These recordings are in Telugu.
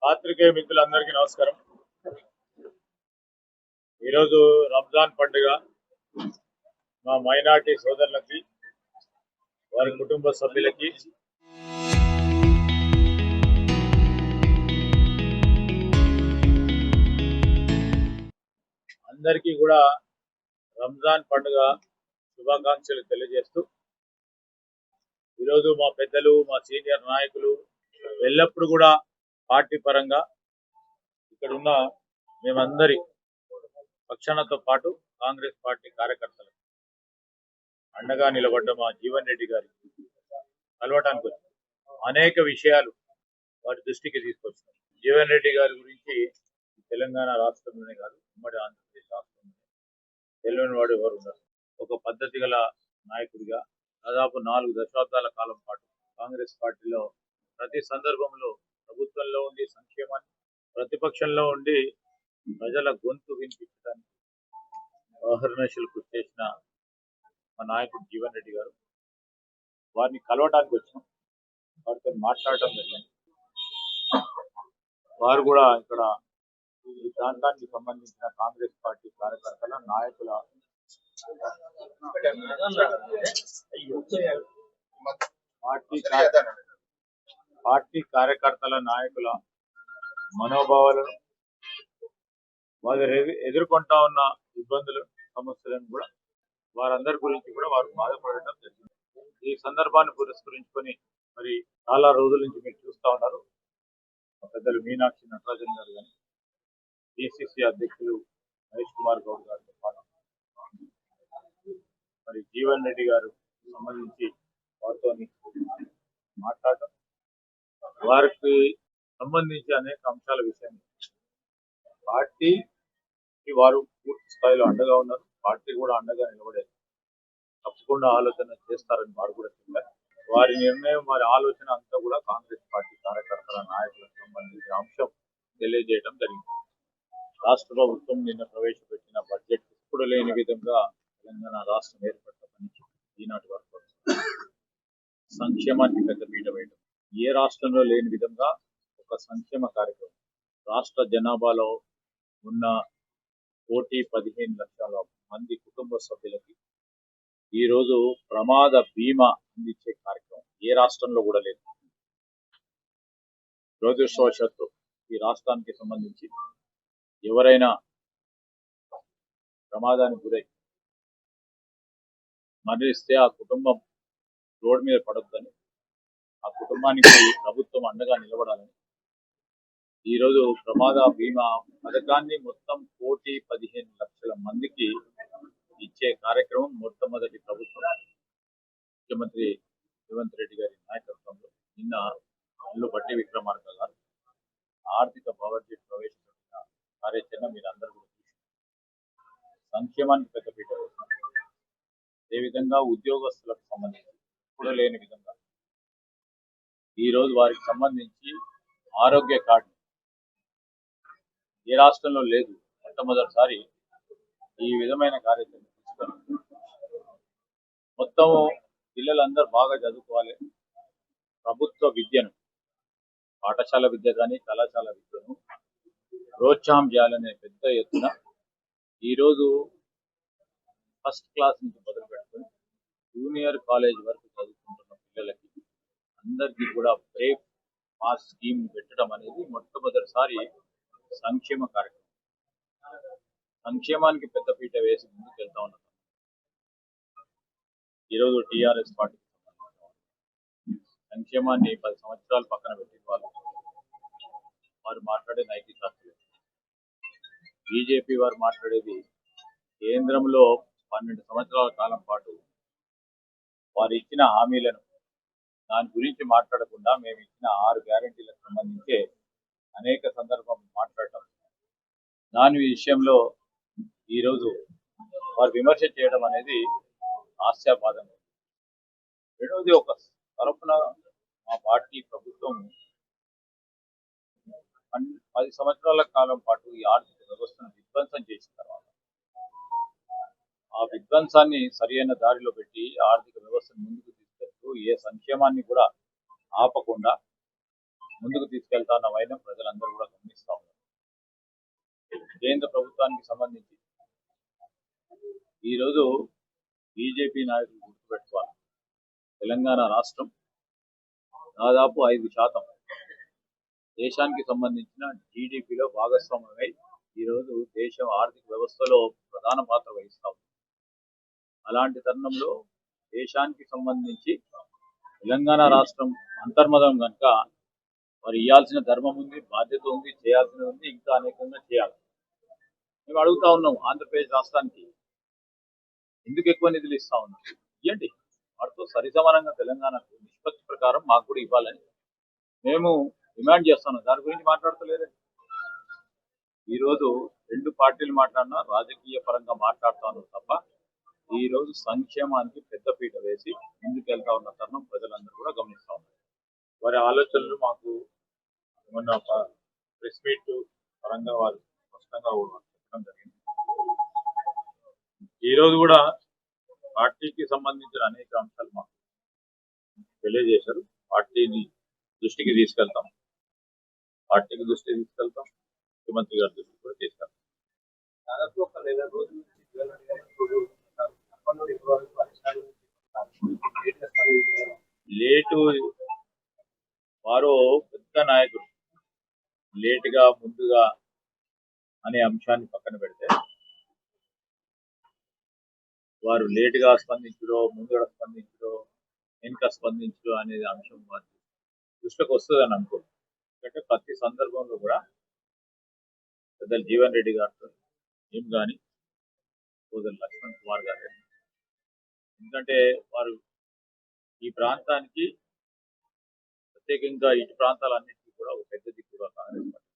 పాత్రికేయ మిత్రులందరికీ నమస్కారం. ఈరోజు రంజాన్ పండుగ మా మైనార్టీ సోదరులకి, వారి కుటుంబ సభ్యులకి, అందరికీ కూడా రంజాన్ పండుగ శుభాకాంక్షలు తెలియజేస్తూ, ఈరోజు మా పెద్దలు, మా సీనియర్ నాయకులు ఎల్లప్పుడూ కూడా పార్టీ పరంగా ఇక్కడున్న మేమందరి పక్షానతో పాటు కాంగ్రెస్ పార్టీ కార్యకర్తలు అండగా నిలబడ్డ మా జీవన్ రెడ్డి గారి కలవటానికి వచ్చి అనేక విషయాలు వారి దృష్టికి తీసుకొచ్చారు. జీవన్ రెడ్డి గారి గురించి తెలంగాణ రాష్ట్రంలోనే కాదు, ఉమ్మడి ఆంధ్రప్రదేశ్ రాష్ట్రంలో తెలియని వాడు ఎవరు ఉన్నారు. ఒక పద్ధతి గల నాయకుడిగా దాదాపు 4 దశాబ్దాల కాలం పాటు కాంగ్రెస్ పార్టీలో ప్రతి సందర్భంలో ప్రభుత్వంలో ఉండి సంక్షేమాన్ని, ప్రతిపక్షంలో ఉండి ప్రజల గొంతు వినిపించడానికి అహర్నిశలు కృషి చేసిన మా నాయకుడు జీవన్ రెడ్డి గారు, వారిని కలవటానికి వచ్చినాం, వారితో మాట్లాడటం జరిగింది. వారు కూడా ఇక్కడ ఈ ప్రాంతానికి సంబంధించిన కాంగ్రెస్ పార్టీ కార్యకర్తల నాయకుల పార్టీ కార్యకర్తల నాయకుల మనోభావాలను, వారు ఎదుర్కొంటా ఉన్న ఇబ్బందులు, సమస్యలను కూడా వారందరి గురించి కూడా వారు బాధపడటం జరిగింది. ఈ సందర్భాన్ని పురస్కరించుకొని మరి చాలా రోజుల నుంచి మీరు చూస్తూ ఉన్నారు, పెద్దలు మీనాక్షి నటరాజన్ గారు కానీ, పిసిసి అధ్యక్షులు మహేష్ కుమార్ గౌడ్ గారితో పాటు మరి జీవన్ రెడ్డి గారు సంబంధించి వారితో మాట్లాడటం, వారికి సంబంధించి అనేక అంశాల విషయం పార్టీకి వారు పూర్తి స్థాయిలో అండగా ఉన్నారు. పార్టీ కూడా అండగా నిలబడేది, తప్పకుండా ఆలోచన చేస్తారని వారు కూడా చెప్పారు. వారి నిర్ణయం, వారి ఆలోచన అంతా కూడా కాంగ్రెస్ పార్టీ కార్యకర్తల నాయకులకు సంబంధించిన అంశం తెలియజేయడం జరిగింది. రాష్ట్ర ప్రభుత్వం నిన్న ప్రవేశపెట్టిన బడ్జెట్ ఇప్పుడు లేని విధంగా తెలంగాణ రాష్ట్రం ఏర్పడటం నుంచి ఈనాటి వరకు సంక్షేమానికి పెద్దపీట వేయడం, ఏ రాష్ట్రంలో లేని విధంగా ఒక సంక్షేమ కార్యక్రమం, రాష్ట్ర జనాభాలో ఉన్న 1,15 లక్షల మంది కుటుంబ సభ్యులకి ఈరోజు ప్రమాద బీమా అందించే కార్యక్రమం ఏ రాష్ట్రంలో కూడా లేదు. దురదృష్టవశాత్తు ఈ రాష్ట్రానికి సంబంధించి ఎవరైనా ప్రమాదానికి గురై మరణిస్తే ఆ కుటుంబం రోడ్డు మీద పడొద్దని, ఆ కుటుంబానికి ప్రభుత్వం అండగా నిలబడాలని ఈరోజు ప్రమాద బీమా పథకాన్ని మొత్తం 1,15 లక్షల మందికి ఇచ్చే కార్యక్రమం మొట్టమొదటి ప్రభుత్వం ముఖ్యమంత్రి రేవంత్ రెడ్డి గారి నాయకత్వంలో నిన్న అల్లు బట్టి విక్రమార్క గారు ఆర్థిక బడ్జెట్ ప్రవేశపెట్టిన కార్యాచరణ మీరు అందరూ కూడా చూసి సంక్షేమానికి పెద్దపీట వేస్తున్నారు. అదేవిధంగా ఉద్యోగస్తులకు సంబంధించి ఇప్పుడు లేని విధంగా ఈరోజు వారికి సంబంధించి ఆరోగ్య కార్డు ఏ రాష్ట్రంలో లేదు, మొట్టమొదటిసారి ఈ విధమైన కార్యక్రమం తీసుకొని మొత్తం పిల్లలందరూ బాగా చదువుకోవాలి, ప్రభుత్వ విద్యను, పాఠశాల విద్య కానీ కళాశాల విద్యను ప్రోత్సాహం చేయాలనే పెద్ద ఎత్తున ఈరోజు ఫస్ట్ క్లాస్ నుంచి మొదలు పెట్టుకొని జూనియర్ కాలేజ్ వరకు చదువుకుంటున్న పిల్లలకి అందరికీ కూడా బ్రేక్ పాస్ స్కీమ్ పెట్టడం అనేది మొట్టమొదటిసారి సంక్షేమ కార్యక్రమం. సంక్షేమానికి పెద్దపీట వేసి ముందుకు వెళ్తా ఉన్నాం. ఈరోజు టీఆర్ఎస్ పార్టీ సంక్షేమాన్ని 10 సంవత్సరాలు పక్కన పెట్టిన వారు మాట్లాడే నైతికత, బీజేపీ వారు మాట్లాడేది కేంద్రంలో 12 సంవత్సరాల కాలం పాటు వారు ఇచ్చిన హామీలను దాని గురించి మాట్లాడకుండా మేము ఇచ్చిన 6 గ్యారెంటీలకు సంబంధించి అనేక సందర్భం మాట్లాడటం, దాని విషయంలో ఈరోజు వారు విమర్శ చేయడం అనేది హాస్యాస్పదం. రెండవది, ఒక తరఫున మా పార్టీ ప్రభుత్వం 10 సంవత్సరాల కాలం పాటు ఈ ఆర్థిక వ్యవస్థను విధ్వంసం చేసిన తర్వాత ఆ విధ్వంసాన్ని సరైన దారిలో పెట్టి ఆర్థిక వ్యవస్థను ముందుకు తీసుకెళ్తూ ఏ సంక్షేమాన్ని కూడా ఆపకుండా ముందుకు తీసుకెళ్తాన్న వైనం ప్రజలందరూ కూడా కేంద్ర ప్రభుత్వానికి సంబంధించి ఈరోజు బీజేపీ నాయకులు గుర్తుపెట్టుకోవాలి. తెలంగాణ రాష్ట్రం దాదాపు 5% దేశానికి సంబంధించిన జీడిపిలో భాగస్వామ్యమై ఈరోజు దేశం ఆర్థిక వ్యవస్థలో ప్రధాన పాత్ర వహిస్తా ఉంది. అలాంటి తరుణంలో దేశానికి సంబంధించి తెలంగాణ రాష్ట్రం అంతర్మదం కనుక మరి ఇవ్వాల్సిన ధర్మం ఉంది, బాధ్యత ఉంది, చేయాల్సినది ఉంది, ఇంకా అనేకంగా చేయాలి. మేము అడుగుతా ఉన్నాం, ఆంధ్రప్రదేశ్ రాష్ట్రానికి ఎందుకు ఎక్కువ నిధులు ఇస్తా ఉన్నాం, ఇవ్వండి. వాటితో సరిసమానంగా తెలంగాణకు నిష్పత్తి ప్రకారం మాకు కూడా ఇవ్వాలని మేము డిమాండ్ చేస్తున్నాం. దాని గురించి మాట్లాడతలేరు. ఈరోజు రెండు పార్టీలు మాట్లాడినా రాజకీయ పరంగా మాట్లాడుతా ఉన్నాం తప్ప ఈరోజు సంక్షేమానికి పెద్దపీట వేసి ముందుకెళ్తా ఉన్న తరుణం ప్రజలందరూ కూడా గమనిస్తా ఉన్నారు. వారి ఆలోచనలు మాకు మొన్న ఒక ప్రెస్ మీట్ పరంగా వారు స్పష్టంగా చెప్పడం జరిగింది. ఈరోజు కూడా పార్టీకి సంబంధించిన అనేక అంశాలు మాకు తెలియజేశారు. పార్టీని దృష్టికి తీసుకెళ్తాం, ముఖ్యమంత్రి గారి దృష్టికి కూడా తీసుకెళ్తాం. దాదాపు ఒక 2 రోజుల లేటు వారు పెద్ద నాయకుడు లేటుగా ముందుగా అనే అంశాన్ని పక్కన పెడితే వారు లేటుగా స్పందించడో ముందుగా స్పందించడో వెనుక స్పందించడో అనేది అంశం వారి దృష్టికి వస్తుందని అనుకో. ఎందుకంటే ప్రతి సందర్భంలో కూడా పెద్దలు జీవన్ రెడ్డి గారితో ఏం కానీ సోదరు లక్ష్మణ్ కుమార్ గారు, ఎందుకంటే వారు ఈ ప్రాంతానికి ప్రత్యేకంగా ఇటు ప్రాంతాలన్నింటినీ కూడా ఒక పెద్ద దిక్కుగా కాంగ్రెస్ పార్టీ.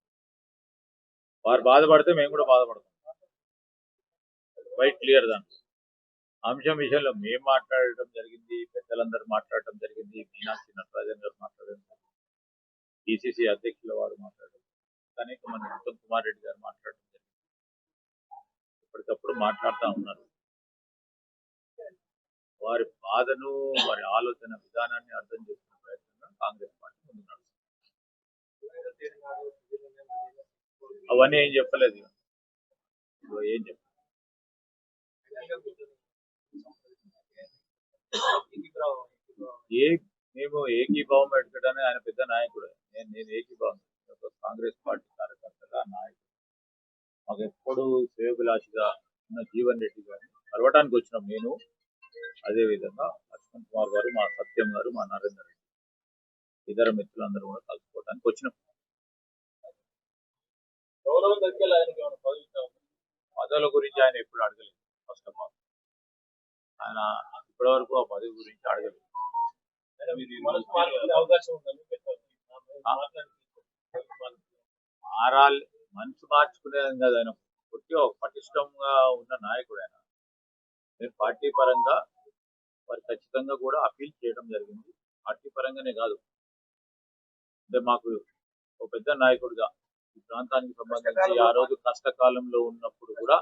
వారు బాధపడితే మేము కూడా బాధపడతాం. Quite clear. దాంట్లో అంశం విషయంలో మేము మాట్లాడటం జరిగింది, పెద్దలందరూ మాట్లాడటం జరిగింది, మీనాక్షి నటరాజన్ గారు మాట్లాడడం జరిగింది, పిసిసి అధ్యక్షుల వారు మాట్లాడడం, అనేక మంది ఉత్తమ్ కుమార్ రెడ్డి గారు మాట్లాడడం జరిగింది. ఎప్పటికప్పుడు మాట్లాడుతూ ఉన్నారు. వారి బాధను, వారి ఆలోచన విధానాన్ని అర్థం చేసుకునే ప్రయత్నంగా కాంగ్రెస్ పార్టీ ముందు నడుస్తుంది. అవన్నీ ఏం చెప్పలేదు, ఏం చెప్పలేదు. మేము ఏకీభావం పెట్టుకోవడానికి ఆయన పెద్ద నాయకుడు. నేను ఏకీభావం కాంగ్రెస్ పార్టీ కార్యకర్తగా నాయకుడు. మాకు ఎప్పుడు శ్రేయోభిలాషిగా ఉన్న జీవన్ రెడ్డి గారిని కలవటానికి వచ్చినాం. నేను అదేవిధంగా లక్ష్మణ్ కుమార్ గారు, మా సత్యం గారు, మా నరేందర్ రెడ్డి, ఇతర మిత్రులందరూ కూడా కలుసుకోవడానికి వచ్చినాం. పదవుల గురించి ఆయన ఎప్పుడు అడగలేదు. ఫస్ట్ ఆఫ్ ఆల్ ఆయన ఇప్పటి వరకు ఆ పదవి గురించి అడగలేదు. మారాలి, మనసు మార్చుకునేది కాదు. ఆయన కొద్దిగా పటిష్టంగా ఉన్న నాయకుడు ఆయన. మేము పార్టీ పరంగా వారు ఖచ్చితంగా కూడా అపీల్ చేయడం జరిగింది. పార్టీ పరంగానే కాదు, అంటే మాకు ఒక పెద్ద నాయకుడిగా ఈ ప్రాంతానికి సంబంధించి ఆ రోజు కష్టకాలంలో ఉన్నప్పుడు కూడా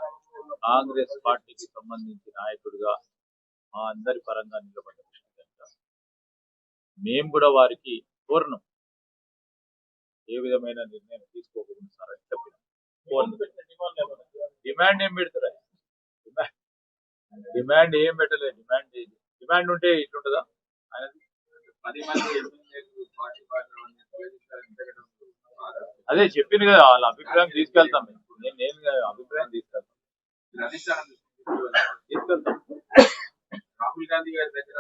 కాంగ్రెస్ పార్టీకి సంబంధించి నాయకుడిగా మా అందరి పరంగా నిలబడ్డ మేము కూడా వారికి కోరను, ఏ విధమైన నిర్ణయం తీసుకోకూడదు సార్ అని చెప్పిన. డిమాండ్ ఏం పెడతారా? డిమాండ్ ఏం పెట్టలేదు. డిమాండ్ ఉంటే ఇట్లుంటుందా? ఆయనది 10 మంది అదే చెప్పింది కదా, వాళ్ళ అభిప్రాయం తీసుకెళ్తాం. నేను అభిప్రాయం తీసుకెళ్తాం. రాహుల్ గాంధీ గారి దగ్గర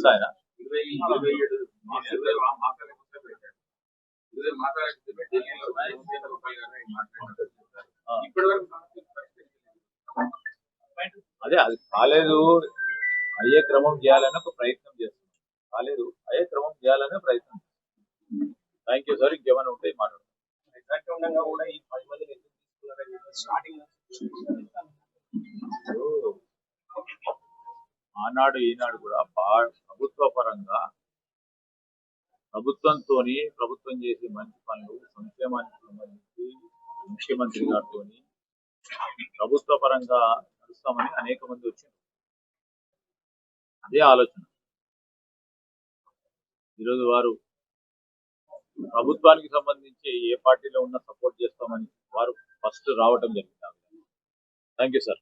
ఆయన అదే అది కాలేదు, అయ్యే క్రమం చేయాలని ఒక ప్రయత్నం చేస్తున్నాం. కాలేదు, అయ్యే క్రమం చేయాలనే ప్రయత్నం. Thank you sir. ఇంకేమైనా ఉంటే మాట్లాడతాం. ఆనాడు ఈనాడు కూడా ప్రభుత్వ పరంగా ప్రభుత్వం చేసే మంచి పనులు, సంక్షేమానికి సంబంధించి ముఖ్యమంత్రి గారితో ప్రభుత్వ పరంగా నడుస్తామని అనేక మంది వచ్చారు. అదే ఆలోచన. ఈరోజు వారు ప్రభుత్వానికి సంబంధించి ఏ పార్టీలో ఉన్న సపోర్ట్ చేస్తామని వారు ఫస్ట్ రావటం జరిగింది. Thank you sir.